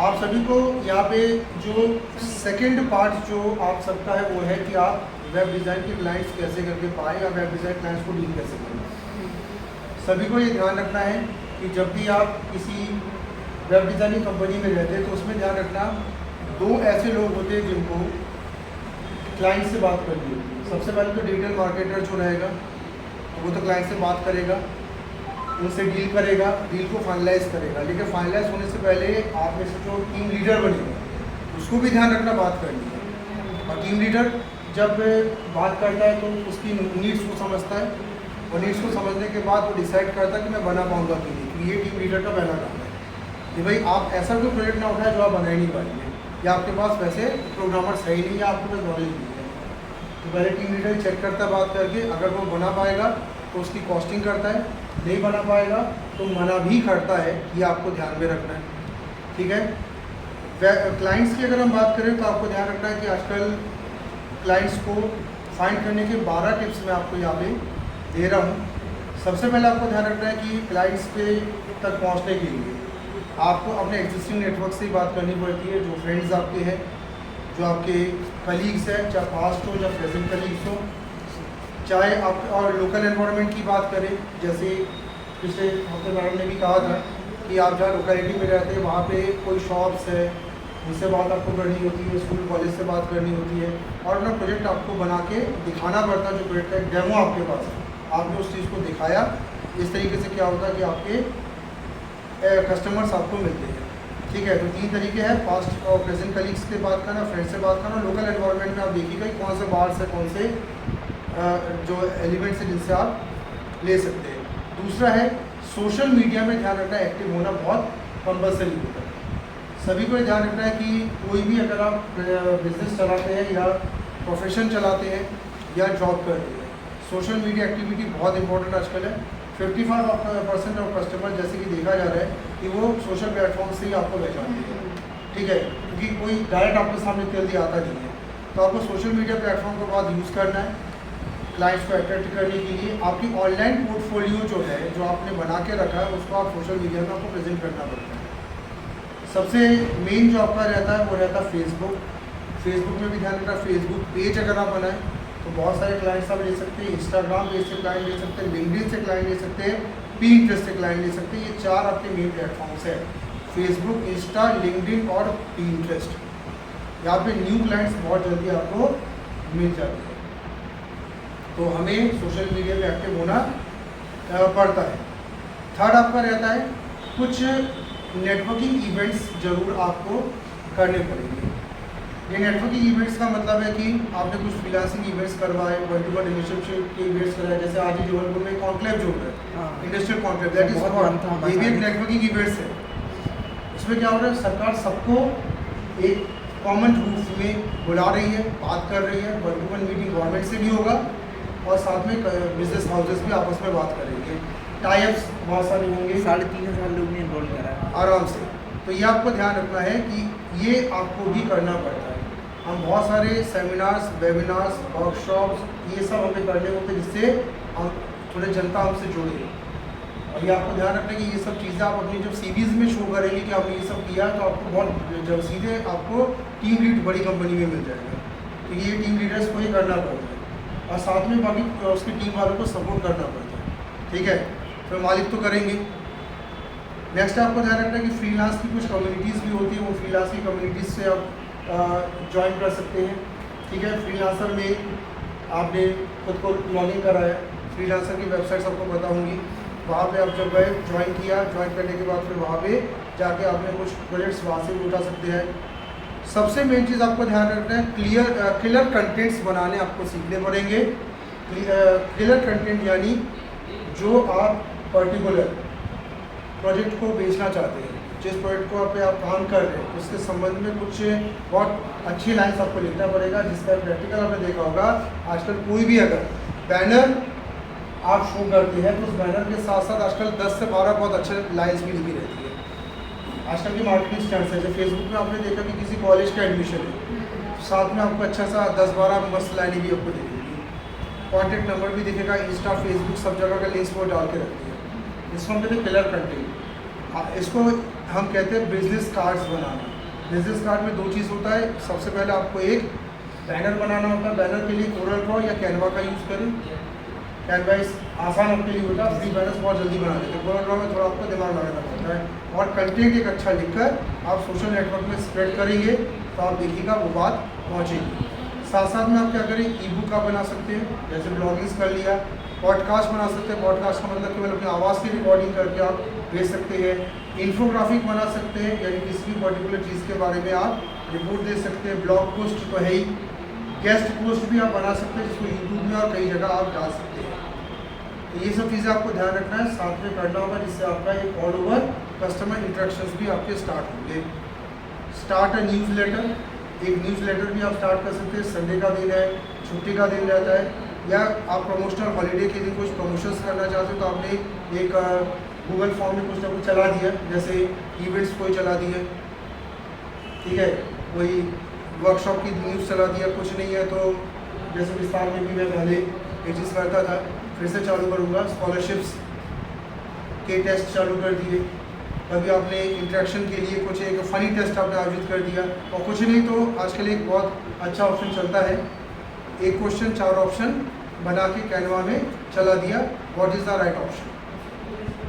आप सभी को यहाँ पे जो सेकंड पार्ट जो आप सबका है वो है कि आप वेब डिज़ाइन के क्लाइंट्स कैसे करके पाएँ या वेब डिज़ाइन क्लाइंट्स को डील कैसे करें। सभी को ये ध्यान रखना है कि जब भी आप किसी वेब डिज़ाइनिंग कंपनी में रहते हैं तो उसमें ध्यान रखना दो ऐसे लोग होते हैं जिनको क्लाइंट से बात करनी होती है। सबसे पहले तो डिजिटल मार्केटर जो रहेगा तो वो तो क्लाइंट से बात करेगा, उनसे डील करेगा, डील को फाइनलाइज करेगा। लेकिन फाइनलाइज होने से पहले आप में से जो टीम लीडर बनेगा उसको भी ध्यान रखना बात करनी है। और टीम लीडर जब बात करता है तो उसकी नीड्स को समझता है और नीड्स को समझने के बाद वो डिसाइड करता है कि मैं बना पाऊँगा कि नहीं। तो ये टीम लीडर का पहला काम है कि भाई आप ऐसा कोई प्रोजेक्ट ना उठाए जो आप बना ही नहीं पाएंगे या आपके पास वैसे प्रोग्रामर सही नहीं है, आपके पास नॉलेज नहीं है। तो पहले टीम लीडर चेक करता है बात करके, अगर वो बना पाएगा तो उसकी कॉस्टिंग करता है, नहीं बना पाएगा तो मना भी करता है। ये आपको ध्यान में रखना है, ठीक है। क्लाइंट्स की अगर हम बात करें तो आपको ध्यान रखना है कि आजकल क्लाइंट्स को फाइंड करने के 12 टिप्स मैं आपको यहाँ पे दे रहा हूँ। सबसे पहले आपको ध्यान रखना है कि क्लाइंट्स पे तक पहुँचने के लिए आपको अपने एग्जिस्टिंग नेटवर्क से ही बात करनी पड़ती है। जो फ्रेंड्स आपके हैं, जो आपके कलीग्स हैं, चाहे पास्ट हो या प्रेजेंट कलीग्स हो, चाहे आप और लोकल एनवायरनमेंट की बात करें, जैसे पिछले हफ्ते मैडम ने भी कहा था कि आप जहाँ लोकेलिटी में रहते हैं वहाँ पे कोई शॉप्स है उनसे बात आपको करनी होती है, स्कूल कॉलेज से बात करनी होती है और अपना प्रोजेक्ट आपको बना के दिखाना पड़ता है। जो प्रोजेक्ट का एक डेमो आपके पास है, आपने उस चीज़ को दिखाया। इस तरीके से क्या होता है कि आपके कस्टमर्स आपको मिलते हैं, ठीक है। तो 3 तरीके हैं, पास्ट और प्रेजेंट कलीग्स से बात करना, फ्रेंड से बात करना। लोकल एनवायरनमेंट में आप देखिएगा कौन से बार्स है, कौन से जो एलिमेंट्स हैं जिनसे आप ले सकते हैं। दूसरा है सोशल मीडिया में ध्यान रखना, एक्टिव होना बहुत कंपलसरी होता है। सभी को ये ध्यान रखना है कि कोई भी अगर आप बिजनेस चलाते हैं या प्रोफेशन चलाते हैं या जॉब करते हैं, सोशल मीडिया एक्टिविटी बहुत इंपॉर्टेंट आजकल है। 55% ऑफ कस्टमर जैसे कि देखा जा रहा है कि वो सोशल प्लेटफॉर्म से ही आपको पहचानते हैं, ठीक है, क्योंकि कोई डायरेक्ट आपके सामने जल्दी आता नहीं है। तो आपको सोशल मीडिया प्लेटफॉर्म का बहुत यूज़ करना है क्लाइंट्स को अट्रैक्ट करने के लिए। आपकी ऑनलाइन पोर्टफोलियो जो है, जो आपने बना के रखा है, उसको आप सोशल मीडिया में आपको प्रेजेंट करना पड़ता है। सबसे मेन जो आपका रहता है वो रहता है फेसबुक। फेसबुक में भी ध्यान रखना, फेसबुक पेज अगर आप बनाएं तो बहुत सारे क्लाइंट्स आप ले सकते हैं। इंस्टाग्राम पेज से क्लाइंट ले सकते हैं, लिंक्डइन से क्लाइंट ले सकते हैं, पिंटरेस्ट से क्लाइंट ले सकते हैं। ये 4 आपके मेन प्लेटफॉर्म्स हैं, फेसबुक, इंस्टा, लिंक्डइन और पिंटरेस्ट। यहाँ पे न्यू क्लाइंट्स बहुत जल्दी आपको मिल जाते हैं। तो हमें सोशल मीडिया में एक्टिव होना पड़ता है। थर्ड आपका रहता है कुछ नेटवर्किंग इवेंट्स जरूर आपको करने पड़ेंगे। ये नेटवर्किंग इवेंट्स का मतलब है कि आपने कुछ फ्रीलांसिंग इवेंट्स करवाए, वन टू वन रिलेशनशिप के इवेंट्स कराए। जैसे आज ही जबलपुर में कॉन्क्लेव जो है, इंडस्ट्रियल कॉन्क्लेव, दैट इज ये भी एक नेटवर्किंग इवेंट्स है। इसमें क्या हो रहा है, सरकार सबको एक कॉमन रूप में बुला रही है, बात कर रही है। One two one meeting government से भी होगा और साथ में बिजनेस हाउसेस भी आपस में बात करेंगे। टाइप्स बहुत सारे होंगे, 3,500 लोग ने इनरोल करा है आराम से। तो ये आपको ध्यान रखना है कि ये आपको भी करना पड़ता है। हम बहुत सारे सेमिनार्स, वेबिनार्स, वर्कशॉप्स ये सब हमें करने होते हैं जिससे हम थोड़े जनता हमसे जुड़े। और ये आपको ध्यान रखना है कि ये सब चीज़ें आप अपनी जब सीवीज़ में शो करेंगे कि आपने ये सब किया तो आपको बहुत जब सीधे आपको टीम लीड बड़ी कंपनी में मिल जाएगा। तो ये टीम लीडर्स को ही करना पड़ता है और साथ में बाकी उसकी टीम वालों को सपोर्ट करना पड़ता है, ठीक है। फिर मालिक तो करेंगे। नेक्स्ट आपको ध्यान रखना है कि फ्रीलांस की कुछ कम्युनिटीज़ भी होती है, वो फ्रीलांस की कम्युनिटीज़ से आप ज्वाइन कर सकते हैं, ठीक है। फ्रीलांसर में आपने खुद को लॉगिन कराया, फ्रीलांसर की वेबसाइट्स आपको पता होंगी, वहाँ पे आप जब गए ज्वाइन किया, ज्वाइन करने के बाद फिर वहाँ पे जाके आपने कुछ प्रोजेक्ट्स वहाँ से भी उठा सकते हैं। सबसे मेन चीज़ आपको ध्यान रखना है, क्लियर कंटेंट्स बनाने आपको सीखने पड़ेंगे। क्लियर कंटेंट यानी जो आप पर्टिकुलर प्रोजेक्ट को बेचना चाहते हैं, जिस प्रोजेक्ट को आप काम कर रहे हैं उसके संबंध में कुछ बहुत अच्छी लाइन्स आपको लिखना पड़ेगा, जिसका प्रैक्टिकल आपने देखा होगा। आजकल कोई भी अगर बैनर आप शो करते हैं तो उस बैनर के साथ साथ आजकल 10 से 12 बहुत अच्छे लाइन्स भी लिखी रहती है। आजकल की मार्केटिंग स्टैंड्स है, जैसे फेसबुक में आपने देखा कि किसी कॉलेज का एडमिशन है, साथ में आपको अच्छा सा 10-12 मस्त लाइनें भी आपको दिखेगी, कॉन्टैक्ट नंबर भी दिखेगा, इंस्टा, फेसबुक सब जगह का लिंक्स वो डाल के रखती है। इसको हम कहते हैं क्लियर कंटेंट। इसको हम कहते हैं बिजनेस कार्ड्स बनाना। बिजनेस कार्ड में दो चीज़ होता है। सबसे पहले आपको एक बैनर बनाना होता है। बैनर के लिए कोरल ड्रॉ या कैनवा का यूज़ करें। कैनवा इस आसान आपके लिए होता है, फ्री बैनर्स बहुत जल्दी बना देते हैं। कोरल ड्रॉ में थोड़ा आपको दिमाग लगाना पड़ता है। और कंटेंट एक अच्छा लिखकर आप सोशल नेटवर्क में स्प्रेड करेंगे तो आप देखिएगा वो बात पहुँचेगी। साथ साथ में आप क्या करें, ई बुक आप बना सकते हैं, जैसे ब्लॉगिंग्स कर लिया। पॉडकास्ट बना सकते हैं। पॉडकास्ट का मतलब केवल अपनी आवाज़ की रिकॉर्डिंग करके आप भेज सकते हैं। इन्फोग्राफिक बना सकते हैं, यानी किसी भी पर्टिकुलर चीज़ के बारे में आप रिपोर्ट दे सकते हैं। ब्लॉग पोस्ट तो है ही, गेस्ट पोस्ट भी आप बना सकते हैं जिसको यूट्यूब में और कई जगह आप डाल सकते हैं। तो ये सब चीज़ें आपको ध्यान रखना है, साथ में करना होगा, जिससे आपका एक ऑल ओवर कस्टमर इंटरेक्शंस भी आपके स्टार्ट होंगे। स्टार्ट अ न्यूज़लेटर, एक न्यूज़लेटर भी आप स्टार्ट कर सकते हैं। संडे का दिन है, छुट्टी का दिन रहता है, या आप प्रमोशनल हॉलीडे के दिन कुछ प्रमोशंस करना चाहते हो तो आपने एक गूगल फॉर्म में कुछ ना कुछ चला दिया, जैसे इवेंट्स कोई चला दिए, ठीक है, कोई वर्कशॉप की न्यूज़ चला दिया। कुछ नहीं है तो जैसे विस्तार में भी मैं पहले ये चीज़ करता था, फिर से चालू करूँगा। स्कॉलरशिप्स के टेस्ट चालू कर दिए। कभी आपने इंटरेक्शन के लिए कुछ एक फ़नी टेस्ट आपने आयोजित कर दिया। और कुछ नहीं तो आजकल एक बहुत अच्छा ऑप्शन चलता है, एक क्वेश्चन 4 ऑप्शन बना के कैनवा में चला दिया, what is the right option.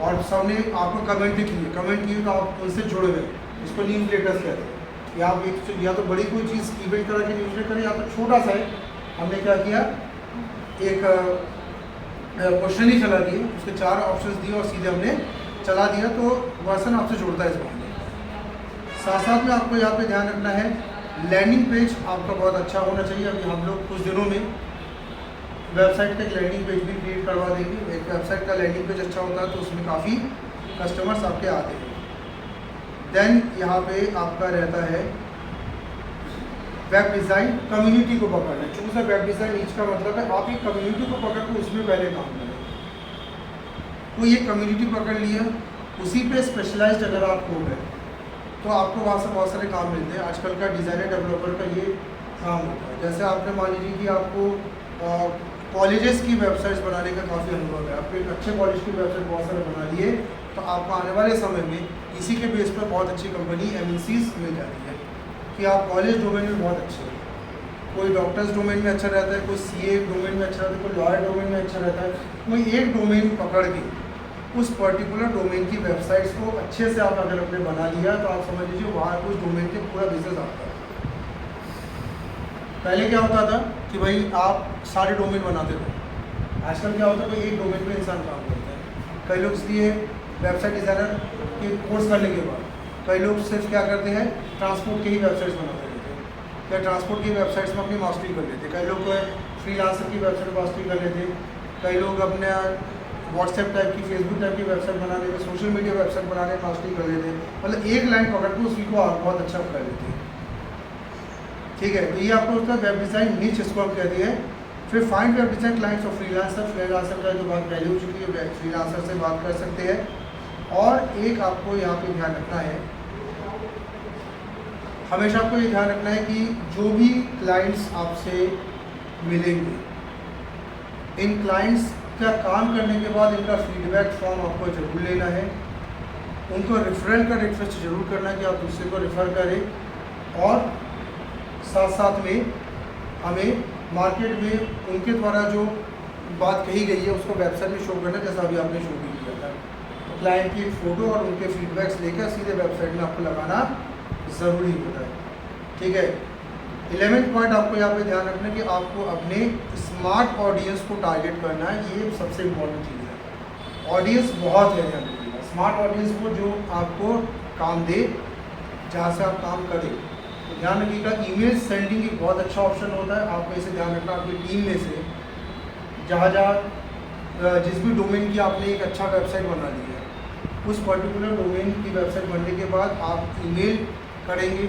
और सामने आपको कमेंट किए तो आप उनसे जुड़े हुए, इसको न्यूज़लेटर्स कहते हैं। या आप एक या तो बड़ी कोई चीज़ इवेंट करा के न्यूज़लेटर करें, या तो छोटा सा है, हमने क्या किया, एक क्वेश्चन ही चला दिए, उसके 4 ऑप्शन दिए और सीधे हमने चला दिया, तो पर्सन आपसे जुड़ता है इस बात में। साथ साथ में आपको यहाँ पे ध्यान रखना है, लैंडिंग पेज आपका बहुत अच्छा होना चाहिए। अभी हम लोग कुछ दिनों में वेबसाइट का एक लैंडिंग पेज भी क्रिएट करवा देंगे। एक वेबसाइट का लैंडिंग पेज अच्छा होता है तो उसमें काफ़ी कस्टमर्स आपके आते हैं। देन यहाँ पे आपका रहता है वेब डिज़ाइन, कम्युनिटी को पकड़ना। चूज़ अ वेब डिज़ाइन नीच का मतलब है आप एक कम्युनिटी को पकड़ कर उसमें पहले काम करें। तो ये कम्युनिटी पकड़ लिया, उसी पे स्पेशलाइज्ड अगर आप हो गए तो आपको वहाँ से बहुत सारे काम मिलते हैं। आजकल का डिज़ाइनर डेवलपर का ये काम होता है। जैसे आपने मान लीजिए कि आपको कॉलेजेस की वेबसाइट्स बनाने का काफ़ी अनुभव है, आपको एक अच्छे कॉलेज की वेबसाइट बहुत सारे बना लिए, तो आपको आने वाले समय में इसी के बेस पर बहुत अच्छी कंपनी MNCs मिल जाती है कि आप कॉलेज डोमेन में बहुत अच्छे हैं। कोई डॉक्टर्स डोमेन में अच्छा रहता है, कोई CA डोमेन में अच्छा रहता है, कोई लॉयर डोमेन में अच्छा रहता है। कोई एक डोमेन पकड़ के उस पर्टिकुलर डोमेन की वेबसाइट्स को अच्छे से आप अगर अपने बना लिया तो आप समझ लीजिए वहाँ उस डोमेन के पूरा बिजनेस आता है। पहले क्या होता था कि भाई आप सारे डोमेन बनाते थे, आजकल क्या होता है भाई एक डोमेन पे इंसान काम करता है। कई लोग इसलिए वेबसाइट डिज़ाइनर के कोर्स करने के बाद कई लोग सिर्फ क्या करते हैं, ट्रांसपोर्ट की ही वेबसाइट्स बनाते रहते हैं, या ट्रांसपोर्ट की वेबसाइट्स में अपनी मास्टरी कर लेते। कई लोग फ्रीलांसर की वेबसाइट मास्टरी कर लेते, कई लोग अपने व्हाट्सएप टाइप की, फेसबुक टाइप की वेबसाइट बना लेते, सोशल मीडिया वेबसाइट बना के मास्टरी कर लेते। मतलब एक लाइन पकड़ के उसी को आप बहुत अच्छा कर लेते हैं, ठीक है। तो ये आपको होता है वेब डिज़ाइन नीच, इसको हम कहते हैं। फिर फाइंड वेब डिज़ाइन क्लाइंट्स और फ्रीलांसर। फ्रीलांसर का जो बात पहले हो चुकी है, फ्रीलांसर से बात कर सकते हैं। और एक आपको यहाँ पे ध्यान रखना है, हमेशा आपको ये ध्यान रखना है कि जो भी क्लाइंट्स आपसे मिलेंगे, इन क्लाइंट्स का काम करने के बाद इनका फीडबैक फॉर्म आपको ज़रूर लेना है। उनको रेफरल का रिक्वेस्ट ज़रूर करना है कि आप दूसरे को रेफ़र करें। और साथ साथ में हमें मार्केट में उनके द्वारा जो बात कही गई है उसको वेबसाइट में शो करना, जैसा अभी आपने शो भी किया था। तो क्लाइंट की फ़ोटो और उनके फीडबैक्स लेकर सीधे वेबसाइट में आपको लगाना ज़रूरी होता है, ठीक है। 11th पॉइंट आपको यहाँ पे ध्यान रखना है कि आपको अपने स्मार्ट ऑडियंस को टारगेट करना है। ये सबसे इम्पोर्टेंट चीज़ है। ऑडियंस बहुत है, ध्यान रखिएगा। स्मार्ट ऑडियंस को जो आपको काम दे, जहाँ से आप काम करें। तो ध्यान रखिएगा, ईमेल सेंडिंग एक बहुत अच्छा ऑप्शन होता है। आपको इसे ध्यान रखना, आपकी टीम में से जहाँ जिस भी डोमेन की आपने एक अच्छा वेबसाइट बना ली है, उस पर्टिकुलर डोमेन की वेबसाइट बनने के बाद आप ईमेल करेंगे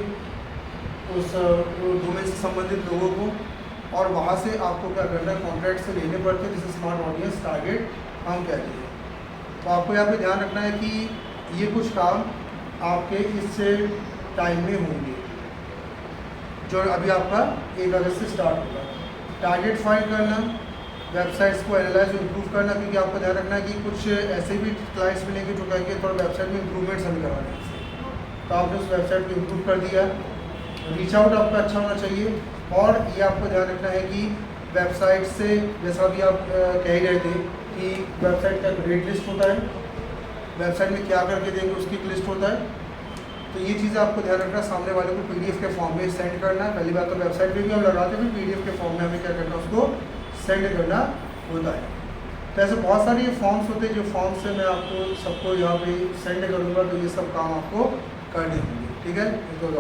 उस डोमेन से संबंधित लोगों को, और वहाँ से आपको क्या करना है, कॉन्ट्रैक्ट से लेने पड़ते हैं, जिसे स्मार्ट ऑडियंस टारगेट हम कहते हैं। तो आपको यहाँ पे ध्यान रखना है कि ये कुछ काम आपके इस टाइम में होंगे, जो अभी आपका 1 अगस्त से स्टार्ट होगा। टारगेट फाइंड करना, वेबसाइट्स को एनालाइज और इम्प्रूव करना, क्योंकि आपको ध्यान रखना है कि कुछ ऐसे भी क्लाइंट्स मिलेंगे जो कहेंगे थोड़ा वेबसाइट में इम्प्रूवमेंट्स हमें करवाने हैं। तो आपने उस वेबसाइट को इम्प्रूव कर दिया। रीच आउट आपका अच्छा होना चाहिए। और ये आपको ध्यान रखना है कि वेबसाइट से, जैसा भी आप कह ही रहे थे कि वेबसाइट का एक रेट लिस्ट होता है, वेबसाइट में क्या करके देंगे उसकी एक लिस्ट होता है। तो ये चीज़ आपको ध्यान रखना, सामने वाले को पीडीएफ के फॉर्म में सेंड करना है। पहली बात तो वेबसाइट पे भी हम लगाते हैं, पीडीएफ के फॉर्म में हमें क्या करना है, उसको सेंड करना होता है। तो ऐसे बहुत सारे ये फॉर्म्स होते हैं, जो फॉर्म से मैं आपको सबको यहाँ पे सेंड करूँगा, तो ये सब काम आपको करने होंगे। ठीक है, ये तो